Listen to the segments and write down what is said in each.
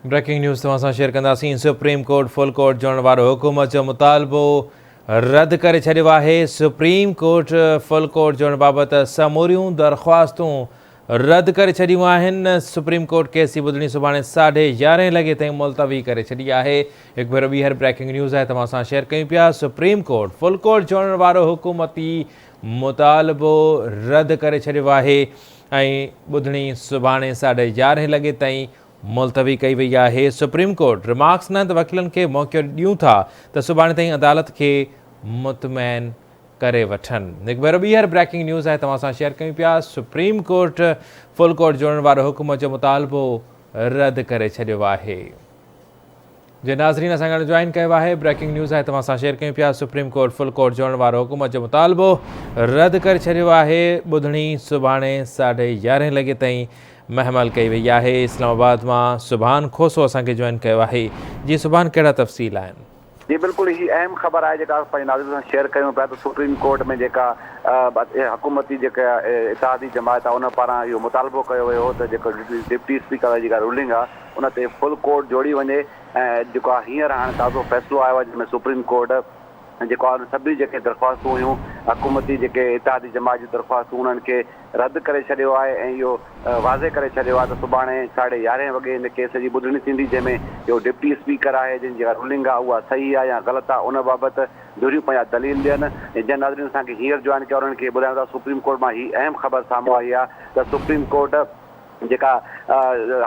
Breaking news तव्हां सां share कंदासीं। सुप्रीम कोर्ट फुल कोर्ट जोड़ण वारो हुकूमत जो मुतालबो रद्द करे छॾियो आहे। सुप्रीम कोर्ट फुल कोर्ट जोड़ण बाबति समूरियूं दरख़्वास्तूं रद्द करे छॾियूं आहिनि। सुप्रीम कोर्ट केस जी ॿुधणी सुभाणे 11:30 लॻे ताईं मुलतवी करे छॾी आहे। हिकु भेरो ॿीहर ब्रेकिंग न्यूज़ आहे, तव्हां सां शेयर कयूं पिया। सुप्रीम कोर्ट फुल कोर्ट जोड़ण वारो हुकूमती मुतालबो रद्द करे छॾियो आहे ऐं ॿुधणी सुभाणे 11:30 लॻे ताईं मुलतवी कई वई आहे। सुप्रीम कोर्ट रिमार्क्स न त वकीलनि खे मौक़ो ॾियूं था त सुभाणे ताईं अदालत खे मुतमैन करे वठनि। हिकु भेरो ॿीहर ब्रेकिंग न्यूज़ आहे, तव्हां सां शेयर कयूं पिया। सुप्रीम कोर्ट फुल कोर्ट जोड़ण वारो हुकूमत जो मुतालबो रद्द करे छॾियो आहे। जे नाज़रीन असां गॾु जॉइन कयो आहे। ब्रेकिंग न्यूज़ आहे, तव्हां सां शेयर कयूं पिया। सुप्रीम कोर्ट फुल कोर्ट जोड़ण वारो हुकूमत जो मुतालबो रद्द करे छॾियो आहे। ॿुधणी सुभाणे 11:30 लॻे ताईं महमल कई वई आहे। इस्लामाबाद मां सुभान खोसो असांखे जॉइन कयो आहे। जी सुभान, कहिड़ा तफ़सील आहिनि? जी बिल्कुल, ही अहम ख़बर है जेका पंहिंजे नाज़रीन सां शेयर कयूं पिया। तो सुप्रीम कोर्ट में जेका हुकूमती जेका इत्तेहादी जमात आहे उन पारां इहो मुतालबो कयो वियो हो त जेको डिप्टी स्पीकर जी जेका रूलिंग आहे उन ते फुल कोर्ट जोड़ी वञे। ऐं जेको आहे हींअर हाणे ताज़ो फ़ैसिलो आयो आहे जंहिंमें सुप्रीम कोर्ट जेको आहे सभी जेके दरख़्वास्तूं हुयूं हुकूमती जेके इत्तेहादी जमात जी दरख़्वास्तूं उन्हनि खे रद्द करे छॾियो आहे ऐं इहो वाज़े करे छॾियो आहे त सुभाणे 11:30 वॻे हिन केस जी ॿुधणी थींदी, जंहिंमें इहो डिप्टी स्पीकर आहे जिन जेका रूलिंग आहे उहा सही आहे या ग़लति आहे उन बाबति धुरियूं पंहिंजा दलील ॾियनि। जंहिं नाज़रीन असांखे हींअर जॉइन कयो उन्हनि खे ॿुधायूं था सुप्रीम कोर्ट मां ही अहम ख़बर साम्हूं आई आहे त सुप्रीम कोर्ट जेका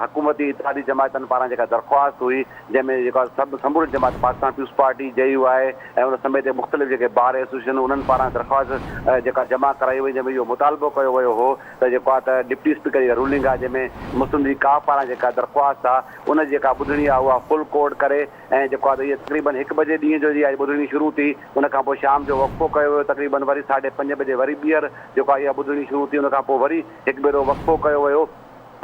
हुकूमती इत्तेहादी जमातनि पारां जेका दरख़्वास्त हुई जंहिंमें जेका सभु समूरी जमात पाकिस्तान पीपुल्स पार्टी JUI आहे ऐं उन समेत मुख़्तलिफ़ जेके बार एसोसिएशन उन्हनि पारां दरख़्वास्त जेका जमा कराई वई, जंहिंमें इहो मुतालबो कयो वियो हो त जेको आहे त डिप्टी स्पीकर जी रूलिंग आहे जंहिंमें मुस्लिम लीग काफ पारां जेका दरख़्वास्त आहे उन जेका ॿुधणी आहे उहा फुल कोर्ट करे ऐं जेको आहे त इहे तक़रीबन 1 बजे ॾींहं जो जी आहे ॿुधणी शुरू थी। उन खां पोइ शाम जो वक़फ़ो कयो वियो, तक़रीबन वरी 5:30 बजे वरी ॿीहर जेको आहे इहा ॿुधणी शुरू थी। उन खां पोइ वरी हिकु भेरो वक़फ़ो कयो वियो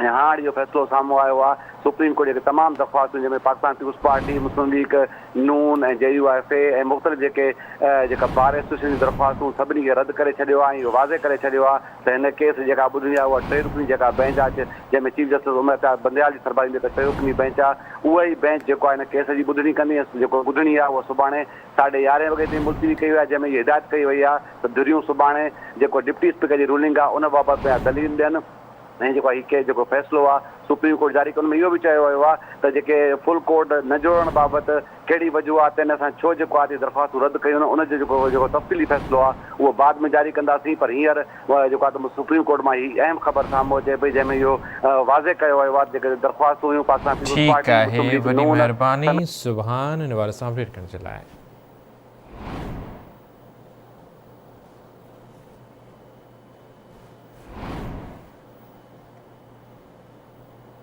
ऐं हाणे इहो फ़ैसिलो साम्हूं आयो आहे। सुप्रीम कोर्ट जेके तमामु दरख़्वास्तूं जंहिंमें पाकिस्तान पीपुल्स पार्टी, मुस्लिम लीग नून ऐं JUI ऐं मुख़्तलिफ़ जेका बार एसोसिएशन जी दरख़्वास्तूं सभिनी खे रद्द करे छॾियो आहे। इहो वाज़े करे छॾियो आहे त हिन केस जेका ॿुधणी आहे उहा 3 रुकनी जेका बेंच आहे जंहिंमें चीफ जस्टिस उमर अता बंदयाल जी सरबराही में 3 रुकनी बेंच आहे, उहा ई बेंच जेको आहे हिन केस जी ॿुधणी कंदी। जेको ॿुधणी आहे उहा सुभाणे 11:30 वॻे ताईं मुलतवी कई वई आहे, जंहिंमें इहा हिदायत कई वई आहे त धुरियूं सुभाणे जेको डिप्टी स्पीकर जी रूलिंग आहे उन बाबति पंहिंजा दलील ॾियनि ऐं जेको आहे जेको फ़ैसिलो आहे सुप्रीम कोर्ट जारी कयो। उन में इहो बि चयो वियो आहे त जेके फुल कोर्ट न जोड़ण बाबति कहिड़ी वजूहात आहिनि, असां छो जेको आहे दरख़्वास्तूं रद्द कयूं न, उनजो जेको तफ़सीली फ़ैसिलो आहे उहो बाद में जारी कंदासीं। पर हींअर जेको आहे त सुप्रीम कोर्ट मां ही अहम ख़बर साम्हूं अचे पई जंहिंमें इहो वाज़े कयो वियो आहे जेके दरख़्वास्तूं हुयूं पाकिस्तान पीपुल्स पार्टी। ठीकु आहे, वॾी महिरबानी सुभान हिन वारे सां अपडेट करण जे लाइ।